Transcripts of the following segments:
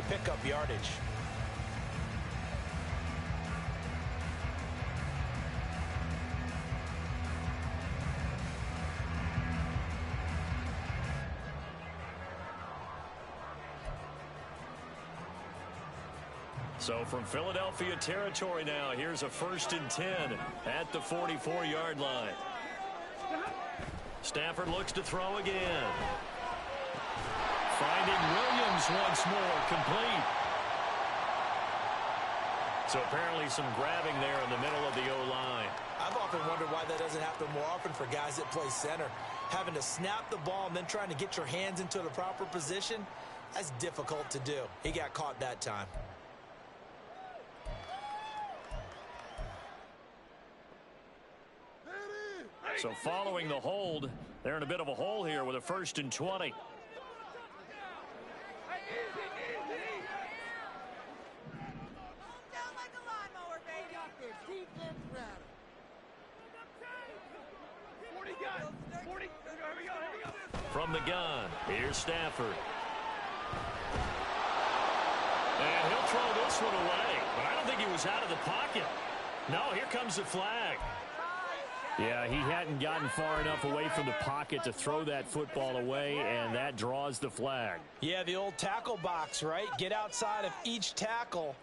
pick up yardage. So from Philadelphia territory now, here's a 1st and 10 at the 44-yard line. Stafford looks to throw again. Finding Williams once more, complete. So apparently some grabbing there in the middle of the O-line. I've often wondered why that doesn't happen more often for guys that play center. Having to snap the ball and then trying to get your hands into the proper position, that's difficult to do. He got caught that time. So following the hold, they're in a bit of a hole here with a 1st and 20. From the gun, here's Stafford. And he'll throw this one away, but I don't think he was out of the pocket. No, here comes the flag. Yeah, he hadn't gotten far enough away from the pocket to throw that football away, and that draws the flag. Yeah, the old tackle box, right? Get outside of each tackle,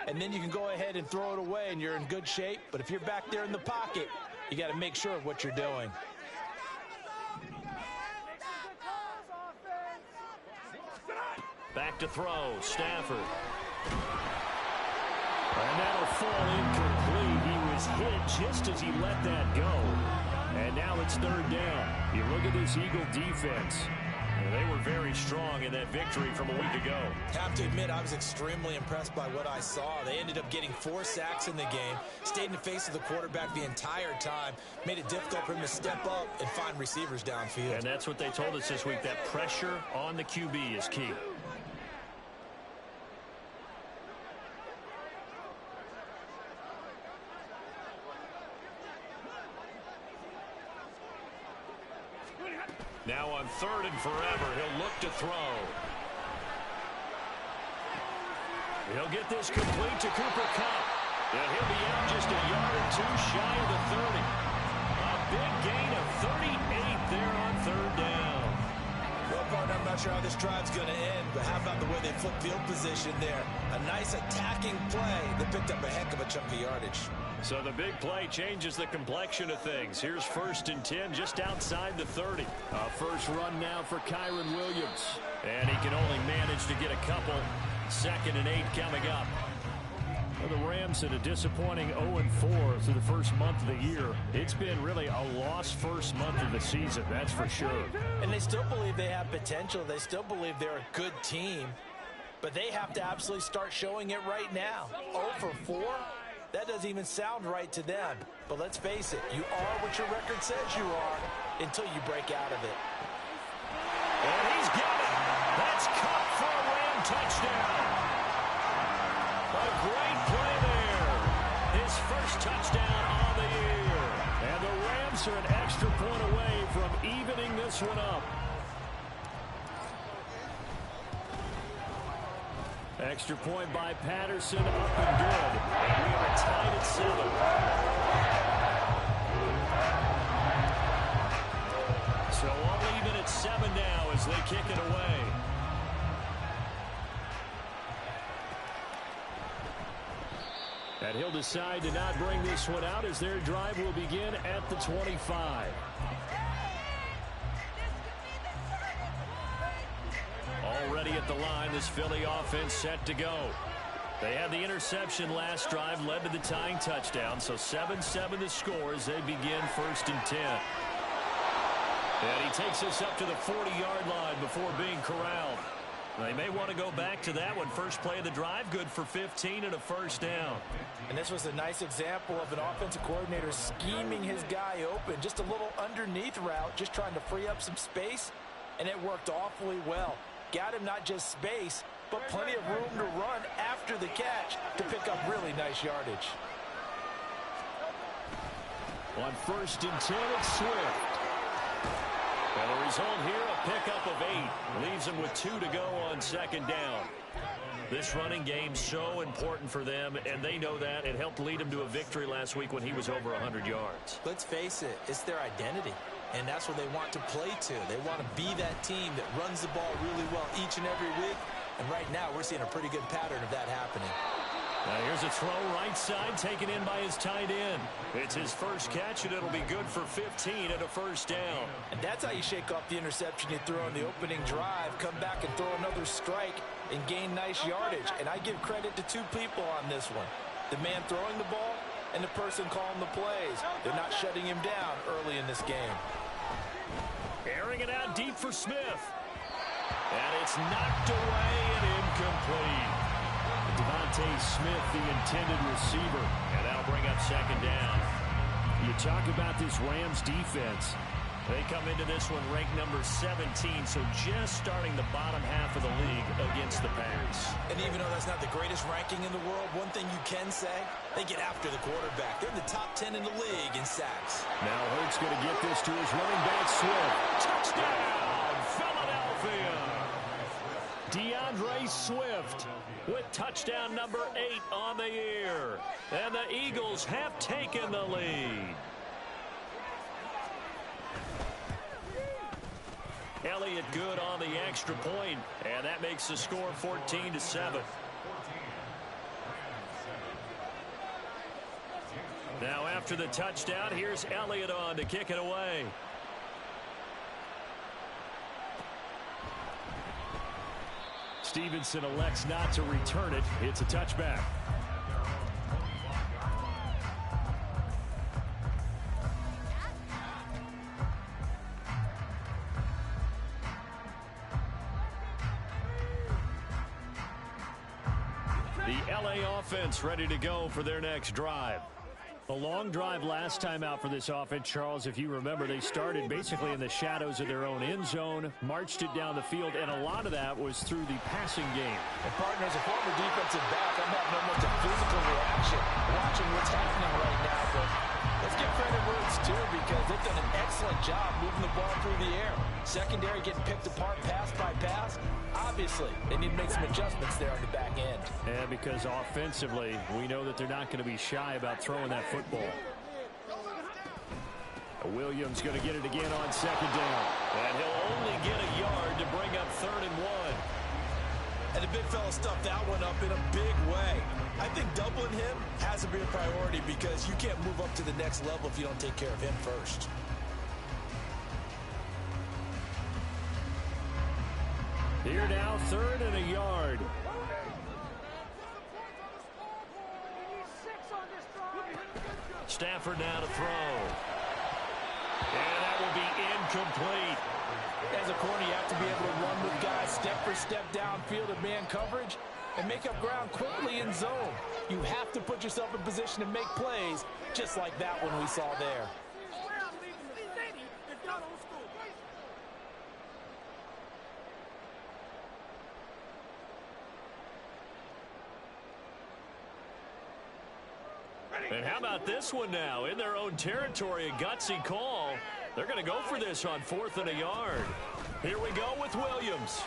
and then you can go ahead and throw it away, and you're in good shape. But if you're back there in the pocket, you got to make sure of what you're doing. Back to throw, Stafford. And that'll fall incomplete. He was hit just as he let that go. And now it's 3rd down. You look at this Eagle defense. They were very strong in that victory from a week ago. Have to admit, I was extremely impressed by what I saw. They ended up getting 4 sacks in the game, stayed in the face of the quarterback the entire time, made it difficult for him to step up and find receivers downfield. And that's what they told us this week, that pressure on the QB is key. Now on 3rd and forever, he'll look to throw. He'll get this complete to Cooper Kupp. And he'll be out just a yard or 2 shy of the 30. A big gain of 38 there on 3rd down. Well, partner, I'm not sure how this drive's going to end, but how about the way they flip field position there? A nice attacking play that picked up a heck of a chunk of yardage. So the big play changes the complexion of things. Here's 1st and 10 just outside the 30. A first run now for Kyren Williams. And he can only manage to get a couple. 2nd and 8 coming up. Well, the Rams had a disappointing 0-4 through the first month of the year. It's been really a lost first month of the season, that's for sure. And they still believe they have potential. They still believe they're a good team. But they have to absolutely start showing it right now. 0-4? That doesn't even sound right to them. But let's face it, you are what your record says you are until you break out of it. And he's got it. That's Kupp for a Ram touchdown. A great play there. His first touchdown on the year. And the Rams are an extra point away from evening this one up. Extra point by Patterson, up and good. And we are tied at 7. So all even at 7 now as they kick it away. And he'll decide to not bring this one out as their drive will begin at the 25. Already at the line, this Philly offense set to go. They had the interception last drive, led to the tying touchdown. So 7-7 the score as they begin 1st and 10. And he takes us up to the 40-yard line before being corralled. They may want to go back to that one. First play of the drive, good for 15 and a first down. And this was a nice example of an offensive coordinator scheming his guy open. Just a little underneath route, just trying to free up some space, and it worked awfully well. Got him not just space, but plenty of room to run after the catch to pick up really nice yardage. On 1st and 10, it's Swift. And the result here, a pickup of 8. Leaves him with 2 to go on 2nd down. This running game so important for them, and they know that. It helped lead them to a victory last week when he was over 100 yards. Let's face it, it's their identity, and that's what they want to play to. They want to be that team that runs the ball really well each and every week, and right now we're seeing a pretty good pattern of that happening. Now here's a throw right side taken in by his tight end. It's his first catch, and it'll be good for 15 and a first down. And that's how you shake off the interception you throw in the opening drive, come back and throw another strike and gain nice yardage. And I give credit to two people on this one, the man throwing the ball and the person calling the plays. They're not shutting him down early in this game. Airing it out deep for Smith. And it's knocked away and incomplete. Devontae Smith, the intended receiver. And that'll bring up second down. You talk about this Rams defense. They come into this one ranked number 17, so just starting the bottom half of the league against the pass. And even though that's not the greatest ranking in the world, one thing you can say, they get after the quarterback. They're in the top 10 in the league in sacks. Now Hurts going to get this to his running back, Swift. Touchdown, Philadelphia! DeAndre Swift with touchdown number 8 on the year. And the Eagles have taken the lead. Elliott good on the extra point, and that makes the score 14-7. Now after the touchdown, here's Elliott on to kick it away. Stevenson elects not to return it. It's a touchback. The LA offense ready to go for their next drive. A long drive last time out for this offense, Charles. If you remember, they started basically in the shadows of their own end zone, marched it down the field, and a lot of that was through the passing game. And partner, as a former defensive back, I'm having almost a physical reaction watching what's happening right now. But let's give credit where it's due, because they've done an excellent job moving the ball through the air. Secondary getting picked apart pass by pass. Obviously, they need to make some adjustments there on the back end. And because offensively, we know that they're not going to be shy about throwing that football. Williams going to get it again on second down. And he'll only get a yard to bring up 3rd and 1. And the big fella stuffed that one up in a big way. I think doubling him has to be a priority, because you can't move up to the next level if you don't take care of him first. Here now, 3rd and a yard. Stafford now to throw. And that will be incomplete. As a corner, you have to be able to run with guys step for step downfield in man coverage and make up ground quickly in zone. You have to put yourself in position to make plays, just like that one we saw there. And how about this one now? In their own territory, a gutsy call. They're going to go for this on 4th and a yard. Here we go with Williams.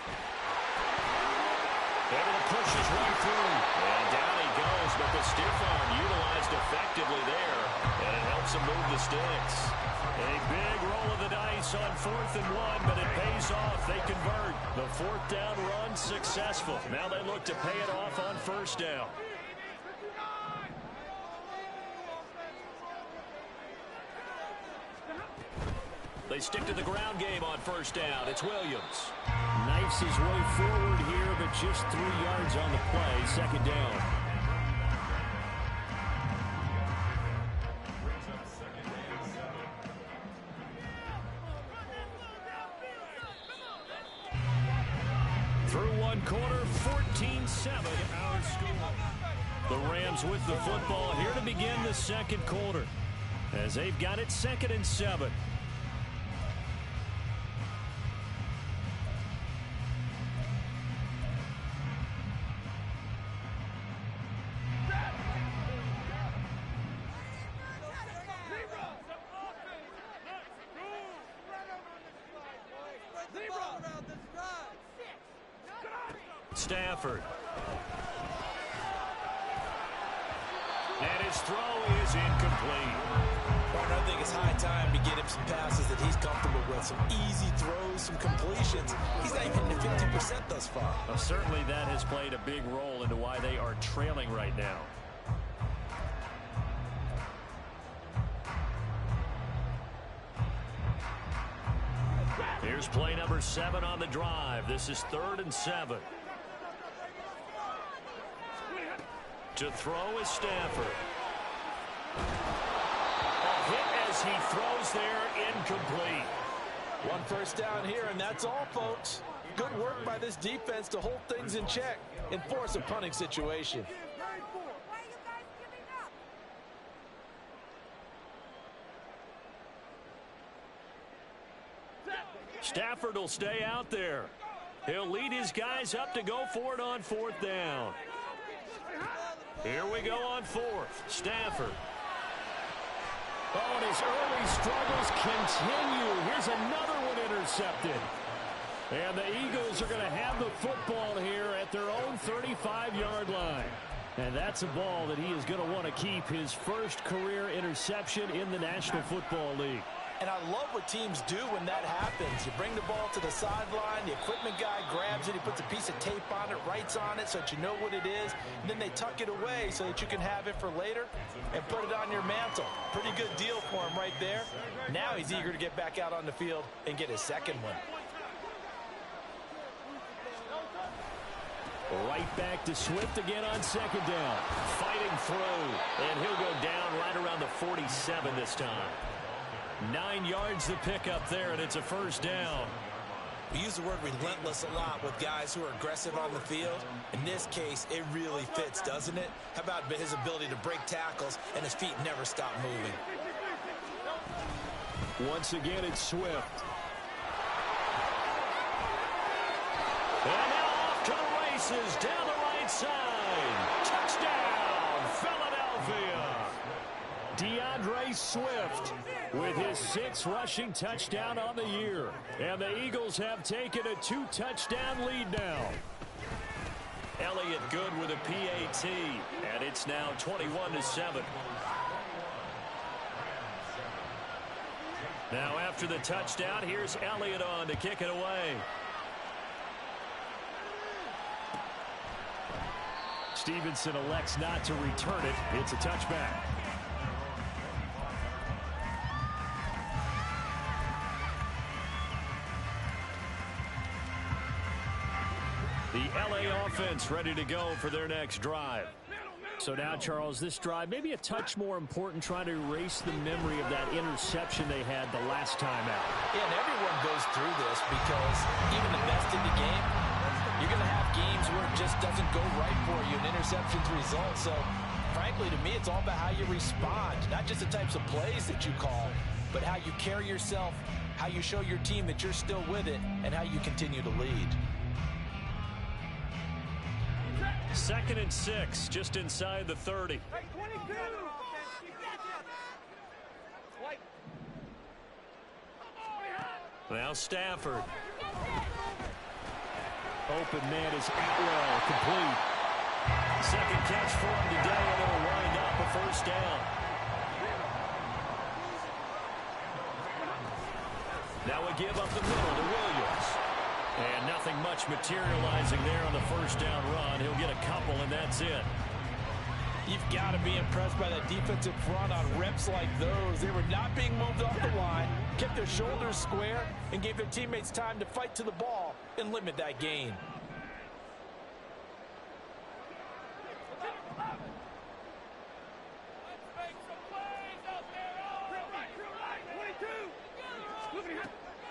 Able to push his way through. And down he goes, but the stiff arm utilized effectively there. And it helps him move the sticks. A big roll of the dice on 4th and 1, but it pays off. They convert. The 4th down run successful. Now they look to pay it off on 1st down. They stick to the ground game on 1st down. It's Williams. Knifes his way forward here, but just 3 yards on the play. 2nd down. Through one quarter, 14-7 our score. The Rams with the football here to begin the 2nd quarter, as they've got it 2nd and 7. Stafford And his throw is incomplete. Well, I think it's high time to get him some passes that he's comfortable with. Some easy throws, some completions. He's not even hitting 50% thus far. Well, certainly that has played a big role into why they are trailing right now. Here's play number 7 on the drive. This is 3rd and 7. To throw is Stafford. A hit as he throws there, incomplete. One first down here, and that's all, folks. Good work by this defense to hold things in check and force a punting situation. Stafford will stay out there. He'll lead his guys up to go for it on 4th down. Here we go on 4th. Stafford. Oh, and his early struggles continue. Here's another one intercepted. And the Eagles are going to have the football here at their own 35-yard line. And that's a ball that he is going to want to keep, his first career interception in the National Football League. And I love what teams do when that happens. You bring the ball to the sideline, the equipment guy grabs it, he puts a piece of tape on it, writes on it so that you know what it is, and then they tuck it away so that you can have it for later and put it on your mantle. Pretty good deal for him right there. Now he's eager to get back out on the field and get his second one. Right back to Swift again on 2nd down. Fighting through, and he'll go down right around the 47 this time. 9 yards to pick up there, and it's a first down. We use the word relentless a lot with guys who are aggressive on the field. In this case, it really fits, doesn't it? How about his ability to break tackles and his feet never stop moving? Once again, it's Swift. And now off to the races down the right side. Touchdown, Philadelphia. DeAndre Swift with his 6th rushing touchdown on the year. And the Eagles have taken a 2-touchdown lead now. Elliott good with a PAT, and it's now 21-7. Now after the touchdown, here's Elliott on to kick it away. Stevenson elects not to return it. It's a touchback. The LA offense ready to go for their next drive. So now, Charles, this drive maybe a touch more important, trying to erase the memory of that interception they had the last time out. Yeah, and everyone goes through this because even the best in the game, you're going to have games where it just doesn't go right for you, and interceptions result. So, frankly, to me, it's all about how you respond, not just the types of plays that you call, but how you carry yourself, how you show your team that you're still with it, and how you continue to lead. 2nd and 6, just inside the 30. Now Stafford. Open man is Atwell, complete. Second catch for him today, and it'll wind up a first down. Now we give up the middle to Williams. And nothing much materializing there on the first down run. He'll get a couple, and that's it. You've got to be impressed by that defensive front on reps like those. They were not being moved off the line, kept their shoulders square, and gave their teammates time to fight to the ball and limit that gain.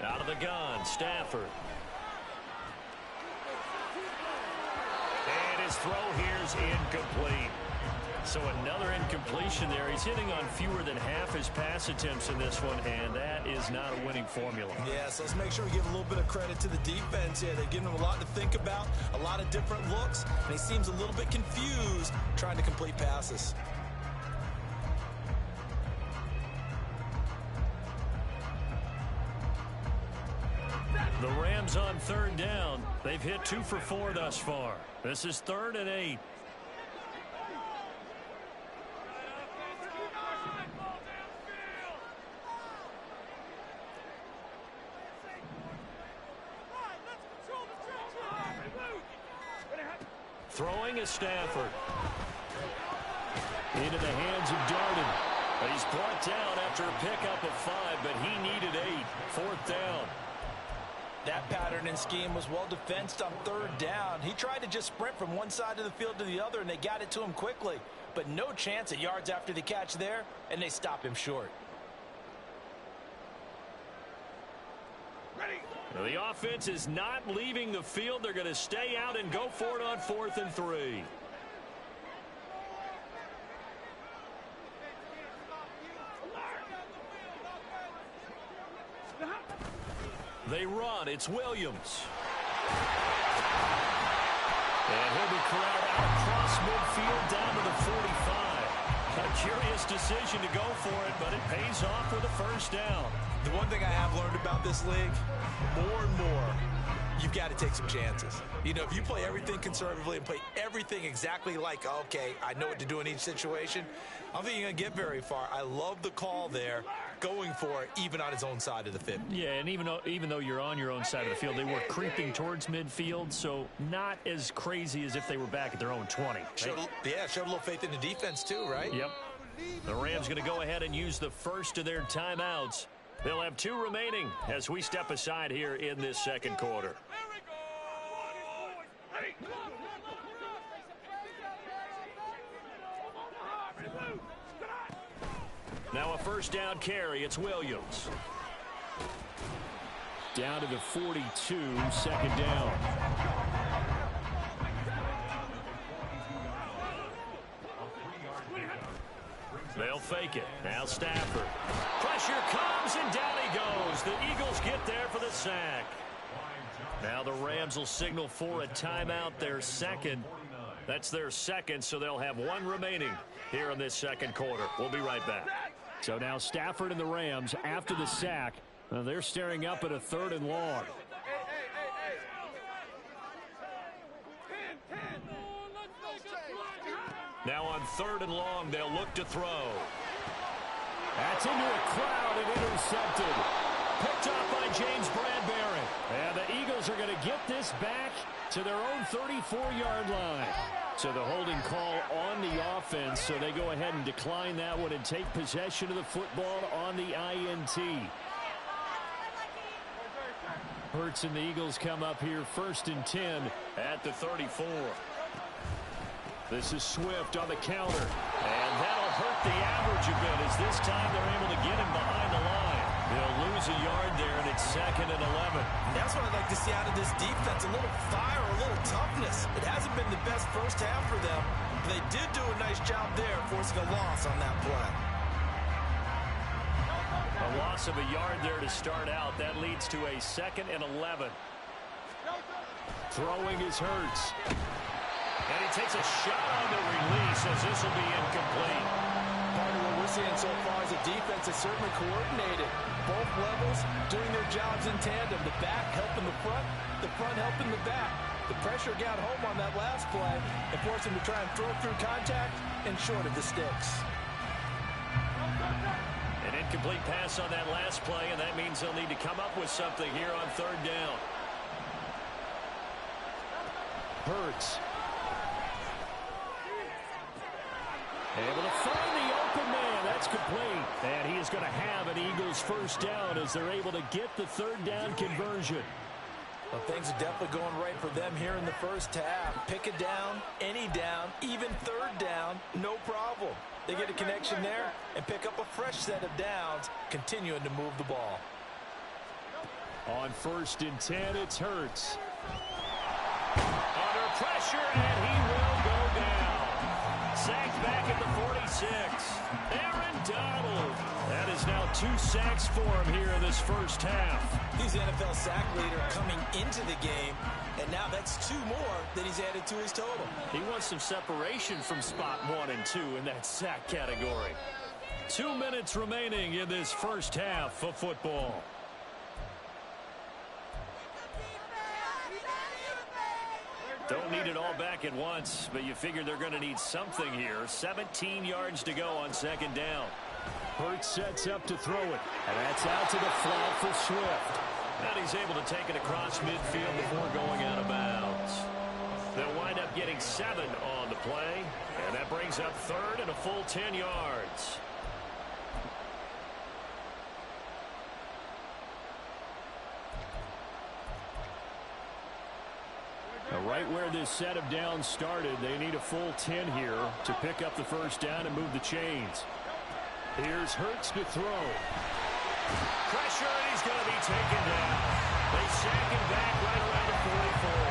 Out of the gun, Stafford. And his throw here's incomplete. So another incompletion there. He's hitting on fewer than half his pass attempts in this one, and that is not a winning formula. Yeah, so let's make sure we give a little bit of credit to the defense here. They're giving him a lot to think about, a lot of different looks, and he seems a little bit confused trying to complete passes. The Rams on 3rd down. They've hit 2 for 4 thus far. This is 3rd and 8. Throwing is Stafford. Into the hands of Darden. He's brought down after a pickup of 5, but he needed 8. 4th down. That pattern and scheme was well defensed on 3rd down. He tried to just sprint from one side of the field to the other, and they got it to him quickly. But no chance at yards after the catch there, and they stop him short. The offense is not leaving the field. They're going to stay out and go for it on 4th and 3. They run. It's Williams. And he'll be corralled out across midfield down to the 45. A curious decision to go for it, but it pays off with a 1st down. The one thing I have learned about this league, more and more, you've got to take some chances. You know, if you play everything conservatively and play everything exactly like, okay, I know what to do in each situation, I don't think you're going to get very far. I love the call there, going for it, even on his own side of the 50. Yeah, and even though you're on your own side of the field, they were creeping towards midfield, so not as crazy as if they were back at their own 20. Showed a little faith in the defense too, right? Yep. The Rams going to go ahead and use the first of their timeouts. They'll have 2 remaining as we step aside here in this 2nd quarter. Now a 1st down carry. It's Williams. Down to the 42, 2nd down. They'll fake it. Now Stafford. Pressure comes, and down he goes. The Eagles get there for the sack. Now the Rams will signal for a timeout, their 2nd. That's their 2nd, so they'll have 1 remaining here in this 2nd quarter. We'll be right back. So now Stafford and the Rams, after the sack, they're staring up at a 3rd and long. Now on 3rd and long, they'll look to throw. That's into a crowd and intercepted. Picked off by James Bradbury. And the Eagles are going to get this back to their own 34-yard line. So the holding call on the offense, so they go ahead and decline that one and take possession of the football on the INT. Hurts and the Eagles come up here 1st and 10 at the 34. This is Swift on the counter. And that'll hurt the average a bit as this time they're able to get him behind the line. They'll lose a yard there, and it's 2nd and 11. That's what I'd like to see out of this defense, a little fire, a little toughness. It hasn't been the best first half for them, but they did do a nice job there forcing a loss on that play. A loss of a yard there to start out. That leads to a 2nd and 11. Throwing is Hurts. And he takes a shot on the release as this will be incomplete. Part of what we're seeing so far is a defense that's certainly coordinated. Both levels doing their jobs in tandem. The back helping the front helping the back. The pressure got home on that last play and forced him to try and throw through contact and short of the sticks. An incomplete pass on that last play, and that means they'll need to come up with something here on 3rd down. Hurts. Able to find the open man. That's complete. And he is going to have an Eagles 1st down as they're able to get the 3rd down conversion. Well, things are definitely going right for them here in the first half. Pick a down, any down, even 3rd down, no problem. They get a connection there and pick up a fresh set of downs, continuing to move the ball. On 1st and 10, it's Hurts. Under pressure, and he will go down. Sacked back at the 46. Aaron Donald. That is now 2 sacks for him here in this first half. He's the NFL sack leader coming into the game, and now that's 2 more that he's added to his total. He wants some separation from spot 1 and 2 in that sack category. 2 minutes remaining in this first half of football. Don't need it all back at once, but you figure they're going to need something here. 17 yards to go on second down. Hurts sets up to throw it, and that's out to the flat for Swift. And he's able to take it across midfield before going out of bounds. They'll wind up getting 7 on the play, and that brings up third and a full 10 yards. Now, right where this set of downs started, they need a full 10 here to pick up the first down and move the chains. Here's Hurts to throw. Pressure, and he's going to be taken down. They sack him back right around the 44.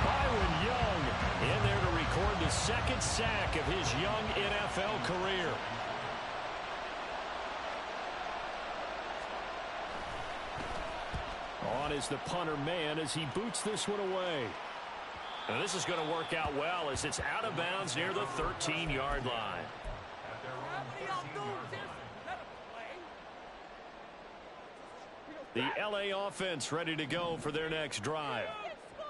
Byron Young in there to record the second sack of his young NFL career. On is the punter man as he boots this one away. And this is going to work out well as it's out of bounds near the 13-yard line. The LA offense ready to go for their next drive.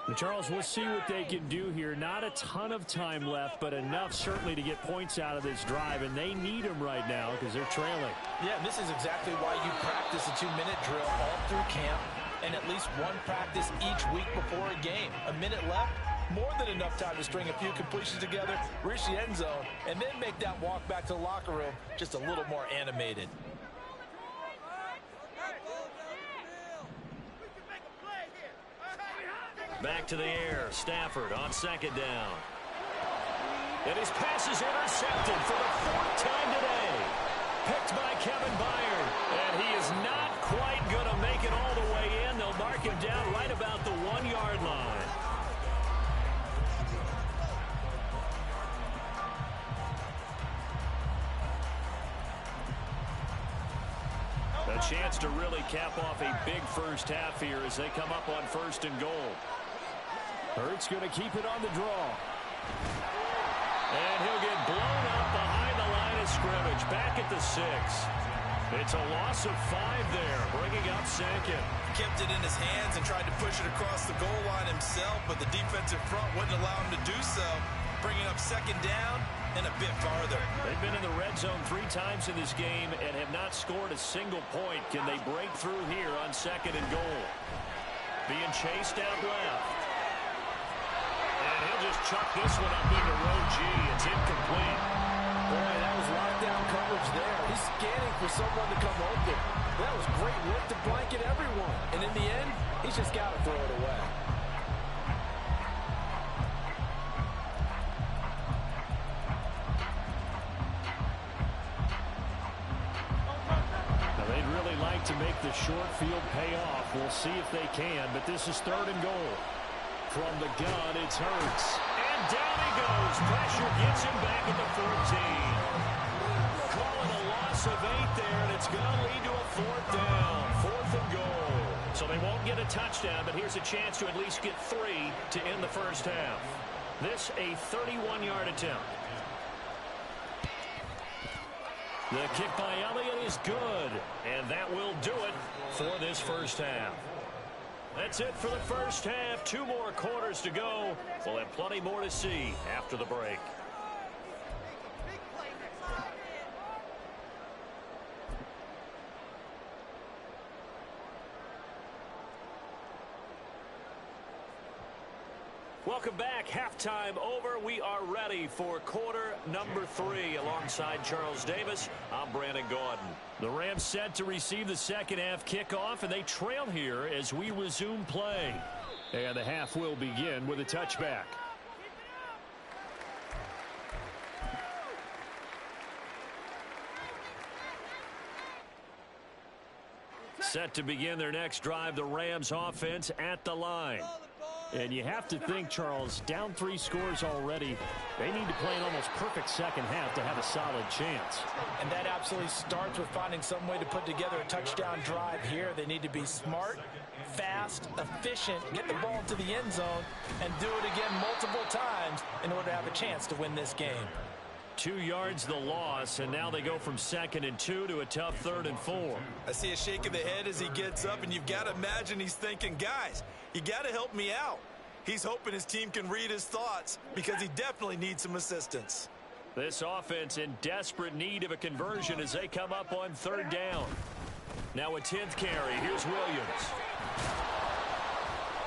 And Charles, we'll see what they can do here. Not a ton of time left, but enough certainly to get points out of this drive, and they need them right now because they're trailing. Yeah, and this is exactly why you practice a 2-minute drill all through camp and at least one practice each week before a game. A minute left, more than enough time to string a few completions together, reach the end zone, and then make that walk back to the locker room just a little more animated. Back to the air. Stafford on second down. And his pass is intercepted for the 4th time today. Picked by Kevin Byard. And he is not quite going to make it all the way in. They'll mark him down right about the 1-yard line. A chance to really cap off a big first half here as they come up on 1st and goal. Hurts going to keep it on the draw. And he'll get blown up behind the line of scrimmage. Back at the 6. It's a loss of 5 there, bringing up 2nd. Kept it in his hands and tried to push it across the goal line himself, but the defensive front wouldn't allow him to do so, bringing up 2nd down and a bit farther. They've been in the red zone 3 times in this game and have not scored a single point. Can they break through here on 2nd and goal? Being chased out left. And he'll just chuck this one up into row G. It's incomplete. Boy, that was lockdown coverage there. He's scanning for someone to come open. That was great work to blanket everyone. And in the end, he's just got to throw it away. Now, they'd really like to make the short field pay off. We'll see if they can, but this is 3rd and goal. From the gun, it's Hurts. And down he goes. Pressure gets him back at the 14. Call it a loss of 8 there, and it's going to lead to a 4th down. 4th and goal. So they won't get a touchdown, but here's a chance to at least get 3 to end the first half. This a 31-yard attempt. The kick by Elliott is good, and that will do it for this first half. That's it for the first half. 2 more quarters to go. We'll have plenty more to see after the break. Welcome back. Halftime over. We are ready for quarter number 3 alongside Charles Davis. I'm Brandon Gaudin. The Rams set to receive the second half kickoff, and they trail here as we resume play. And the half will begin with a touchback. Set to begin their next drive, the Rams offense at the line. And you have to think, Charles, down 3 scores already. They need to play an almost perfect second half to have a solid chance. And that absolutely starts with finding some way to put together a touchdown drive here. They need to be smart, fast, efficient, get the ball to the end zone, and do it again multiple times in order to have a chance to win this game. 2 yards the loss, and now they go from 2nd and 2 to a tough 3rd and 4. I see a shake of the head as he gets up, and you've got to imagine he's thinking, guys, you got to help me out. He's hoping his team can read his thoughts because he definitely needs some assistance. This offense in desperate need of a conversion as they come up on 3rd down. Now a 10th carry. Here's Williams.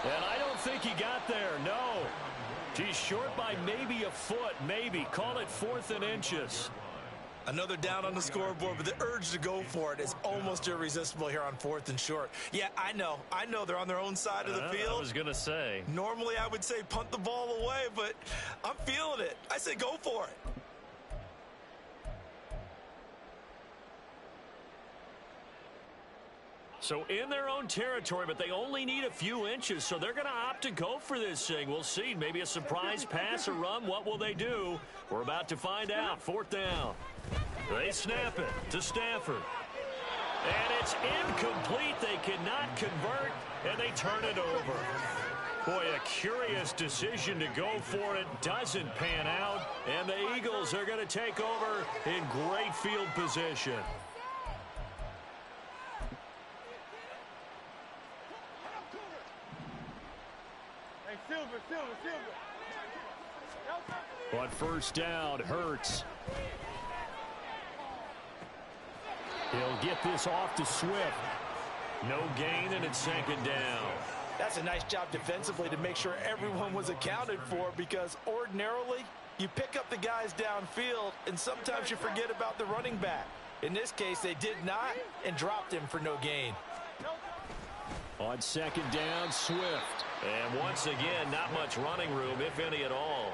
And I don't think he got there. No. He's short by maybe a foot, maybe. Call it 4th and inches. Another down on the scoreboard, but the urge to go for it is almost irresistible here on 4th and short. Yeah, I know they're on their own side of the field. I was going to say. Normally I would say punt the ball away, but I'm feeling it. I say go for it. So in their own territory, but they only need a few inches, so they're going to opt to go for this thing. We'll see. Maybe a surprise pass or run. What will they do? We're about to find out. 4th down. They snap it to Stafford. And it's incomplete. They cannot convert, and they turn it over. Boy, a curious decision to go for it. Doesn't pan out, and the Eagles are going to take over in great field position. On 1st down, Hurts. He'll get this off to Swift. No gain, and it's 2nd down. That's a nice job defensively to make sure everyone was accounted for, because ordinarily you pick up the guys downfield and sometimes you forget about the running back. In this case, they did not and dropped him for no gain. On 2nd down, Swift. And once again, not much running room, if any at all.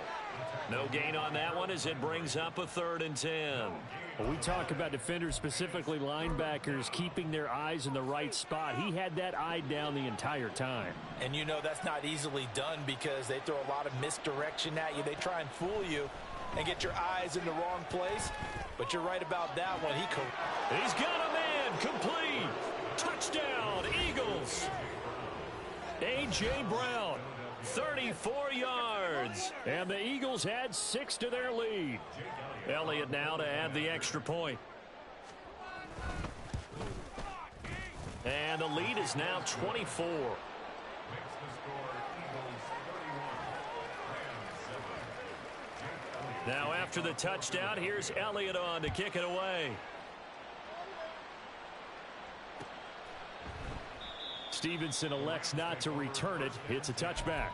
No gain on that one as it brings up a 3rd and 10. Well, we talk about defenders, specifically linebackers, keeping their eyes in the right spot. He had that eye down the entire time. And you know that's not easily done because they throw a lot of misdirection at you. They try and fool you and get your eyes in the wrong place. But you're right about that one. He's got a man complete. Touchdown, Eagles. A.J. Brown, 34 yards. And the Eagles add 6 to their lead. Elliott now to add the extra point. And the lead is now 24. Now after the touchdown, here's Elliott on to kick it away. Stevenson elects not to return it. It's a touchback.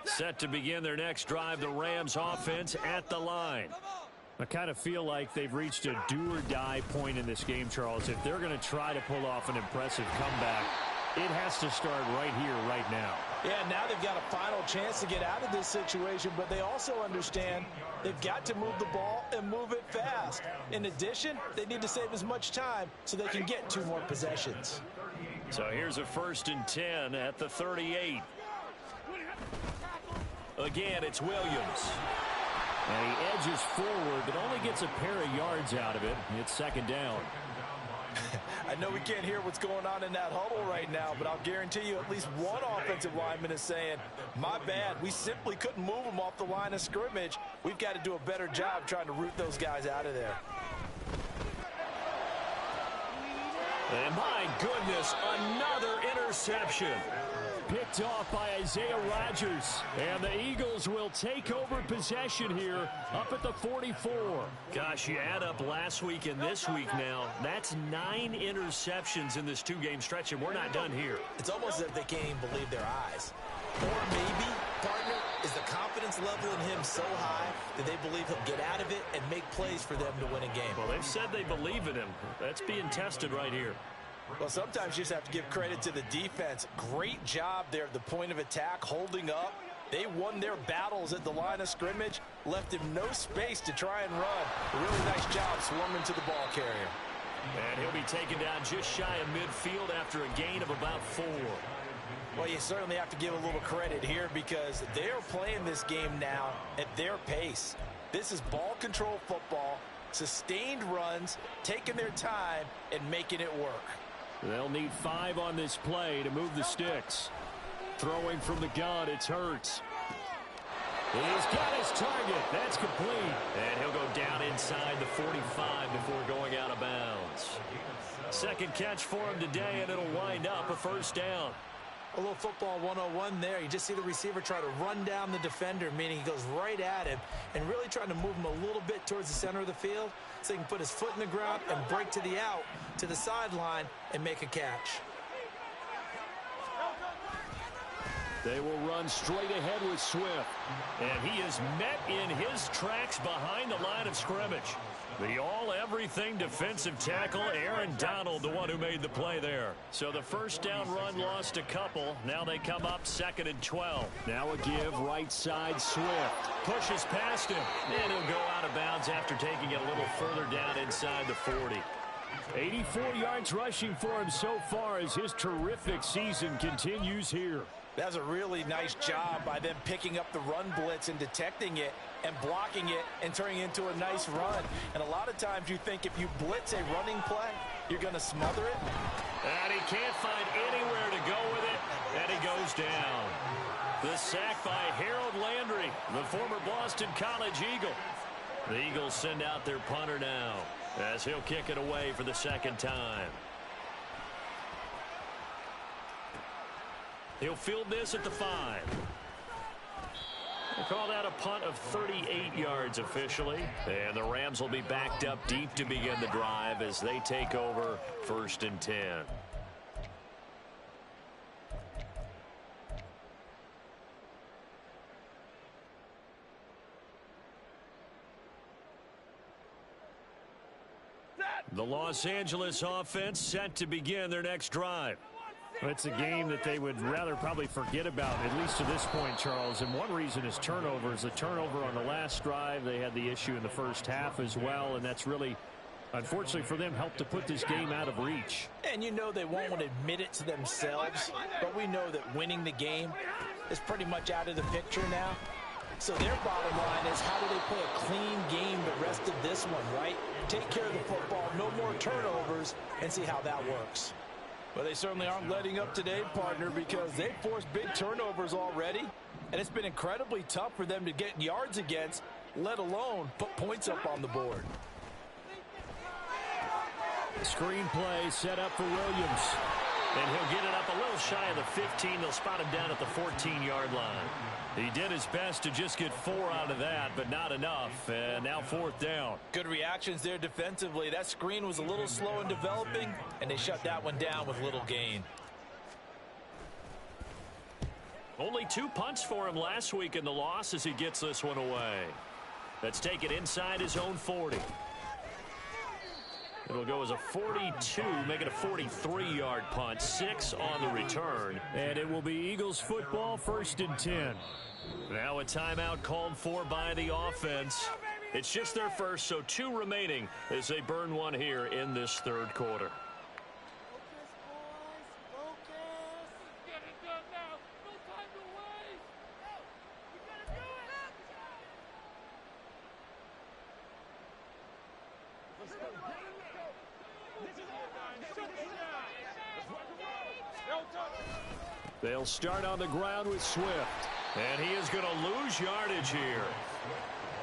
Set to begin their next drive, the Rams offense at the line. I kind of feel like they've reached a do-or-die point in this game, Charles. If they're going to try to pull off an impressive comeback, it has to start right here, right now. Yeah, now they've got a final chance to get out of this situation, but they also understand they've got to move the ball and move it fast. In addition, they need to save as much time so they can get 2 more possessions. So here's a 1st and 10 at the 38. Again, it's Williams. And he edges forward, but only gets a pair of yards out of it. It's 2nd down. I know we can't hear what's going on in that huddle right now, but I'll guarantee you at least one offensive lineman is saying, my bad, we simply couldn't move them off the line of scrimmage. We've got to do a better job trying to root those guys out of there. And my goodness, another interception. Picked off by Isaiah Rodgers. And the Eagles will take over possession here up at the 44. Gosh, you add up last week and this week now. That's 9 interceptions in this 2-game stretch, and we're not done here. It's almost as if they can't even believe their eyes. Or maybe, partner, is the confidence level in him so high that they believe he'll get out of it and make plays for them to win a game. Well, they've said they believe in him. That's being tested right here. Well, sometimes you just have to give credit to the defense. Great job there at the point of attack, holding up. They won their battles at the line of scrimmage, left him no space to try and run. A really nice job swarming to the ball carrier. And he'll be taken down just shy of midfield after a gain of about 4. Well, you certainly have to give a little credit here because they are playing this game now at their pace. This is ball control football, sustained runs, taking their time, and making it work. They'll need 5 on this play to move the sticks. Throwing from the gun, it's Hurts. He's got his target. That's complete. And he'll go down inside the 45 before going out of bounds. Second catch for him today, and it'll wind up a first down. A little football 101 there. You just see the receiver try to run down the defender, meaning he goes right at him and really trying to move him a little bit towards the center of the field so he can put his foot in the ground and break to the out, to the sideline, and make a catch. They will run straight ahead with Swift. And he is met in his tracks behind the line of scrimmage. The all-everything defensive tackle, Aaron Donald, the one who made the play there. So the first down run lost a couple. Now they come up 2nd and 12. Now a give right side Swift. Pushes past him. And he'll go out of bounds after taking it a little further down inside the 40. 84 yards rushing for him so far as his terrific season continues here. That's a really nice job by them picking up the run blitz and detecting it and blocking it and turning it into a nice run. And a lot of times you think if you blitz a running play, you're going to smother it. And he can't find anywhere to go with it, and he goes down. The sack by Harold Landry, the former Boston College Eagle. The Eagles send out their punter now as he'll kick it away for the second time. He'll field this at the 5. They call that a punt of 38 yards officially. And the Rams will be backed up deep to begin the drive as they take over 1st and 10. The Los Angeles offense set to begin their next drive. It's a game that they would rather probably forget about, at least to this point, Charles. And one reason is turnovers. The turnover on the last drive, they had the issue in the first half as well, and that's really, unfortunately for them, helped to put this game out of reach. And you know they won't want to admit it to themselves, but we know that winning the game is pretty much out of the picture now. So their bottom line is, how do they play a clean game the rest of this one, right? Take care of the football, no more turnovers, and see how that works. Well, they certainly aren't letting up today, partner, because they've forced big turnovers already, and it's been incredibly tough for them to get yards against, let alone put points up on the board. Screen play set up for Williams. And he'll get it up a little shy of the 15. They'll spot him down at the 14-yard line. He did his best to just get 4 out of that, but not enough. And now 4th down. Good reactions there defensively. That screen was a little slow in developing, and they shut that one down with little gain. Only 2 punts for him last week in the loss as he gets this one away. Let's take it inside his own 40. It'll go as a 42, make it a 43-yard punt, 6 on the return. And it will be Eagles football, 1st and 10. Now a timeout called for by the offense. It's just their first, so 2 remaining as they burn one here in this 3rd quarter. They'll start on the ground with Swift. And he is going to lose yardage here.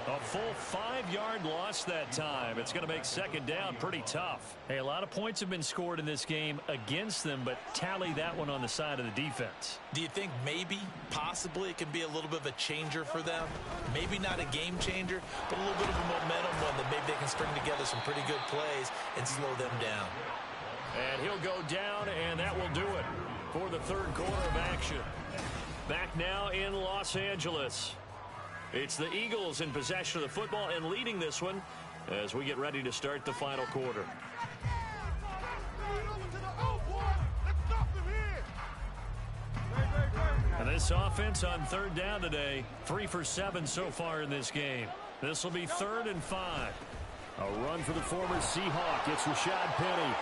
A full 5-yard loss that time. It's going to make 2nd down pretty tough. Hey, a lot of points have been scored in this game against them, but tally that one on the side of the defense. Do you think maybe, possibly, it can be a little bit of a changer for them? Maybe not a game changer, but a little bit of a momentum one that maybe they can string together some pretty good plays and slow them down. And he'll go down, and that will do it for the 3rd quarter of action. Back now in Los Angeles. It's the Eagles in possession of the football and leading this one as we get ready to start the final quarter. And this offense on 3rd down today, 3 for 7 so far in this game. This will be 3rd and 5. A run for the former Seahawk. It's Rashad Penny.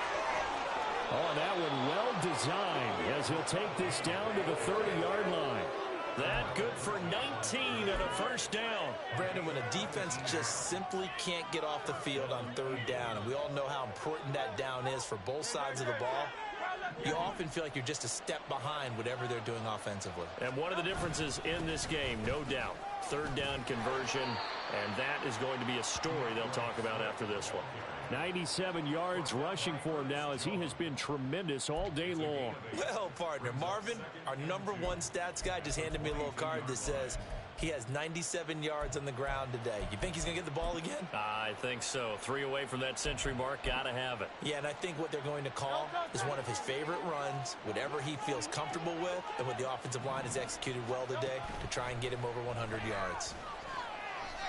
Oh, that one well designed as he'll take this down to the 30-yard line. That good for 19 and a 1st down. Brandon, when a defense just simply can't get off the field on 3rd down, and we all know how important that down is for both sides of the ball, you often feel like you're just a step behind whatever they're doing offensively. And one of the differences in this game, no doubt, third down conversion, and that is going to be a story they'll talk about after this one. 97 yards rushing for him now as he has been tremendous all day long. Well, partner, Marvin, our #1 stats guy, just handed me a little card that says he has 97 yards on the ground today. You think he's going to get the ball again? I think so. 3 away from that century mark. Got to have it. Yeah, and I think what they're going to call is one of his favorite runs, whatever he feels comfortable with, and what the offensive line has executed well today to try and get him over 100 yards.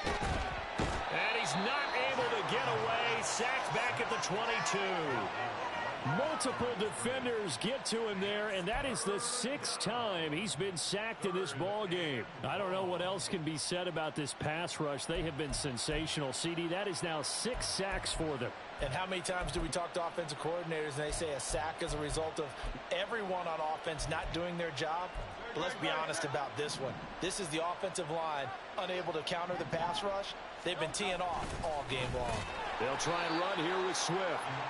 And he's not able to get away. Sacked back at the 22. Multiple defenders get to him there, and that is the 6th time he's been sacked in this ball game. I don't know what else can be said about this pass rush. They have been sensational. CD, that is now 6 sacks for them. And how many times do we talk to offensive coordinators and they say a sack is a result of everyone on offense not doing their job? But let's be honest about this one. This is the offensive line unable to counter the pass rush. They've been teeing off all game long. They'll try and run here with Swift.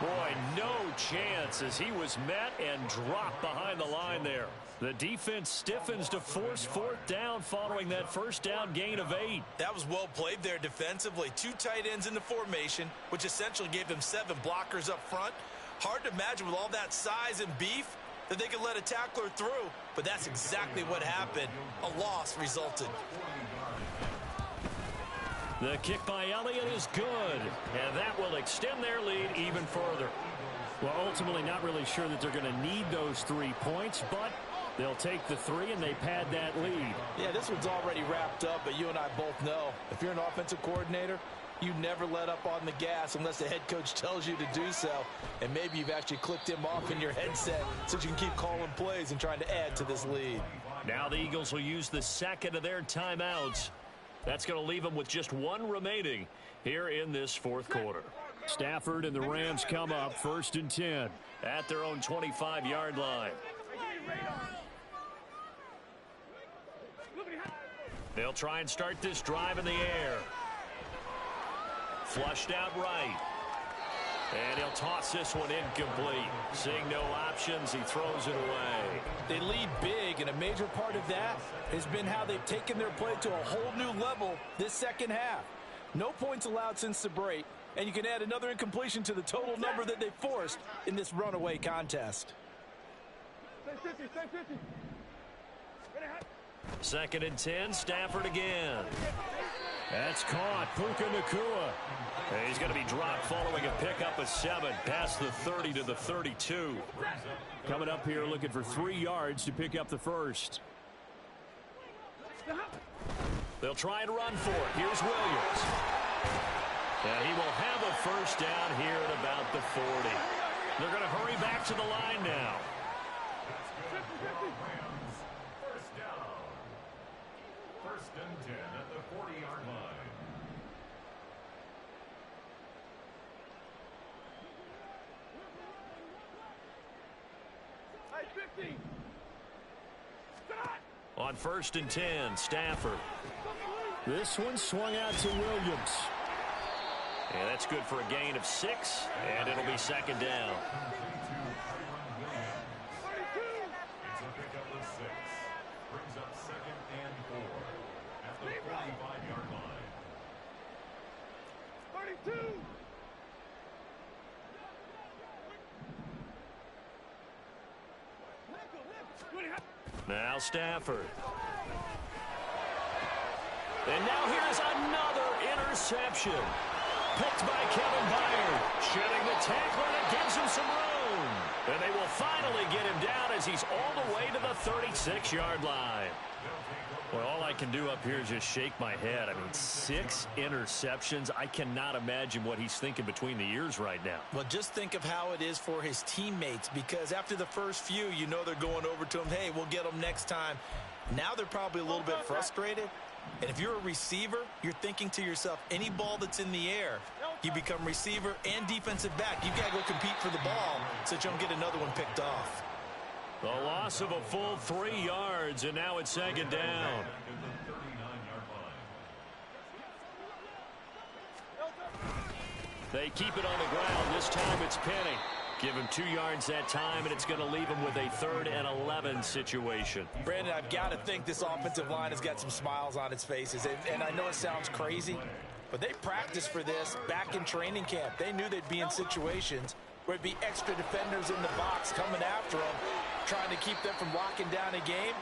Boy, no chance as he was met and dropped behind the line there. The defense stiffens to force 4th down following that first down gain of 8. That was well played there defensively. 2 tight ends in the formation, which essentially gave them 7 blockers up front. Hard to imagine with all that size and beef that they could let a tackler through, but that's exactly what happened. A loss resulted. The kick by Elliott is good, and that will extend their lead even further. Well, ultimately not really sure that they're going to need those 3 points, but they'll take the 3 and they pad that lead. Yeah, this one's already wrapped up, but you and I both know if you're an offensive coordinator, you never let up on the gas unless the head coach tells you to do so. And maybe you've actually clicked him off in your headset so you can keep calling plays and trying to add to this lead. Now the Eagles will use the second of their timeouts. That's going to leave them with just 1 remaining here in this 4th quarter. Stafford and the Rams come up 1st and 10. At their own 25-yard line. They'll try and start this drive in the air. Flushed out right. And he'll toss this one incomplete. Seeing no options, he throws it away. They lead big, and a major part of that has been how they've taken their play to a whole new level this second half. No points allowed since the break, and you can add another incompletion to the total number that they forced in this runaway contest. 2nd and 10, Stafford again. That's caught. Puka Nacua. And he's going to be dropped following a pickup of 7 past the 30 to the 32. Coming up here looking for 3 yards to pick up the first. They'll try and run for it. Here's Williams. And he will have a first down here at about the 40. They're going to hurry back to the line now. First and 10 at the 40-yard line. On 1st and 10, Stafford. This one swung out to Williams. And that's good for a gain of 6, and it'll be 2nd down. It's a pickup of 6. Brings up 2nd and 4 at the 45-yard line. 32. Now Stafford. And now here's another interception. Picked by Kevin Byard. Shedding the tackle, and it gives him some room. And they will finally get him down as he's all the way to the 36-yard line. Well, all I can do up here is just shake my head. I mean, 6 interceptions. I cannot imagine what he's thinking between the ears right now. Well, just think of how it is for his teammates, because after the first few, you know they're going over to him, hey, we'll get them next time. Now they're probably a little bit frustrated. And if you're a receiver, you're thinking to yourself, any ball that's in the air, you become receiver and defensive back. You've got to go compete for the ball so that you don't get another one picked off. The loss of a full 3 yards, and now it's 2nd down. They keep it on the ground. This time it's Penny. Give him 2 yards that time, and it's going to leave him with a 3rd and 11 situation. Brandon, I've got to think this offensive line has got some smiles on its faces. And I know it sounds crazy, but they practiced for this back in training camp. They knew they'd be in situations where it'd be extra defenders in the box coming after them, trying to keep them from locking down a game.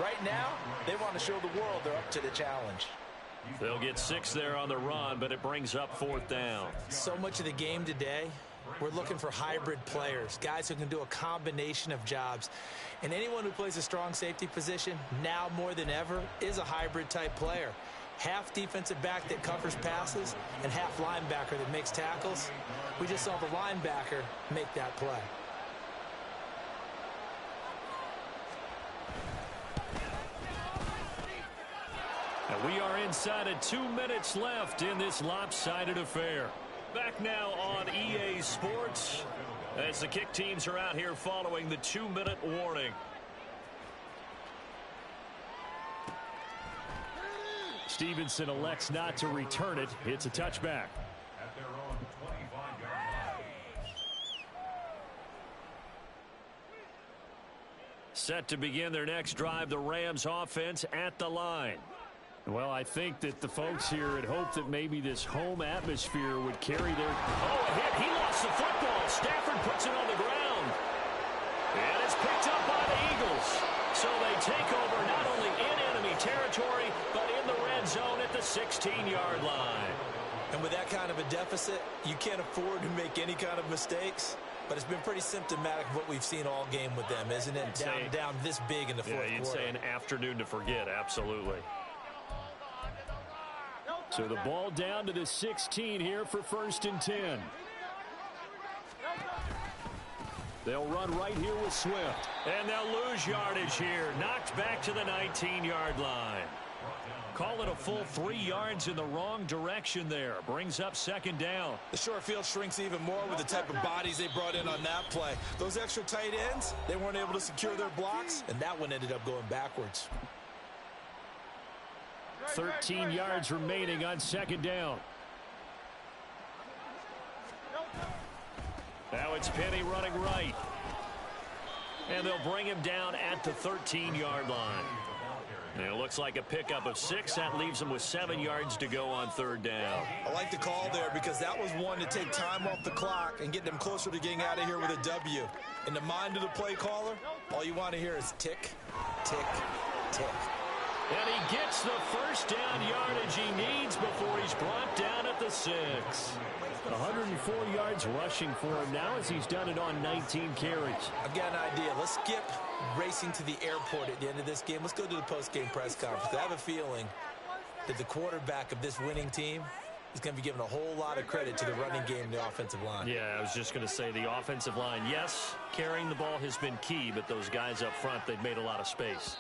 Right now, they want to show the world they're up to the challenge. They'll get 6 there on the run, but it brings up 4th down. So much of the game today, we're looking for hybrid players, guys who can do a combination of jobs. And anyone who plays a strong safety position, now more than ever, is a hybrid type player. Half defensive back that covers passes and half linebacker that makes tackles. We just saw the linebacker make that play. And we are inside of 2 minutes left in this lopsided affair. Back now on EA Sports as the kick teams are out here following the 2-minute warning. Stevenson elects not to return it. It's a touchback. At their own 25-yard line. Set to begin their next drive, the Rams offense at the line. Well, I think that the folks here had hoped that maybe this home atmosphere would carry their... Oh, a hit. He lost the football. Stafford puts it on the ground. And it's picked up by the Eagles. So they take over not only in enemy territory, but in the red zone at the 16-yard line. And with that kind of a deficit, you can't afford to make any kind of mistakes. But it's been pretty symptomatic of what we've seen all game with them, isn't it? Down this big in the fourth quarter. You'd say an afternoon to forget, absolutely. So the ball down to the 16 here for 1st and 10. They'll run right here with Swift. And they'll lose yardage here. Knocked back to the 19-yard line. Call it a full 3 yards in the wrong direction there. Brings up 2nd down. The short field shrinks even more with the type of bodies they brought in on that play. Those extra tight ends, they weren't able to secure their blocks, and that one ended up going backwards. 13 yards remaining on 2nd down. Now it's Penny running right. And they'll bring him down at the 13-yard line. And it looks like a pickup of 6. That leaves him with 7 yards to go on 3rd down. I like the call there because that was one to take time off the clock and get them closer to getting out of here with a W. In the mind of the play caller, all you want to hear is tick, tick, tick. And he gets the 1st down yardage he needs before he's brought down at the 6. 104 yards rushing for him now as he's done it on 19 carries. I've got an idea. Let's skip racing to the airport at the end of this game. Let's go to the post-game press conference. I have a feeling that the quarterback of this winning team is going to be given a whole lot of credit to the running game and the offensive line. Yeah, I was just going to say the offensive line, yes, carrying the ball has been key, but those guys up front, they've made a lot of space.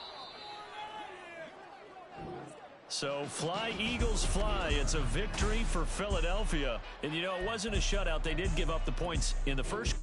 So fly, Eagles, fly. It's a victory for Philadelphia. And, you know, it wasn't a shutout. They did give up the points in the first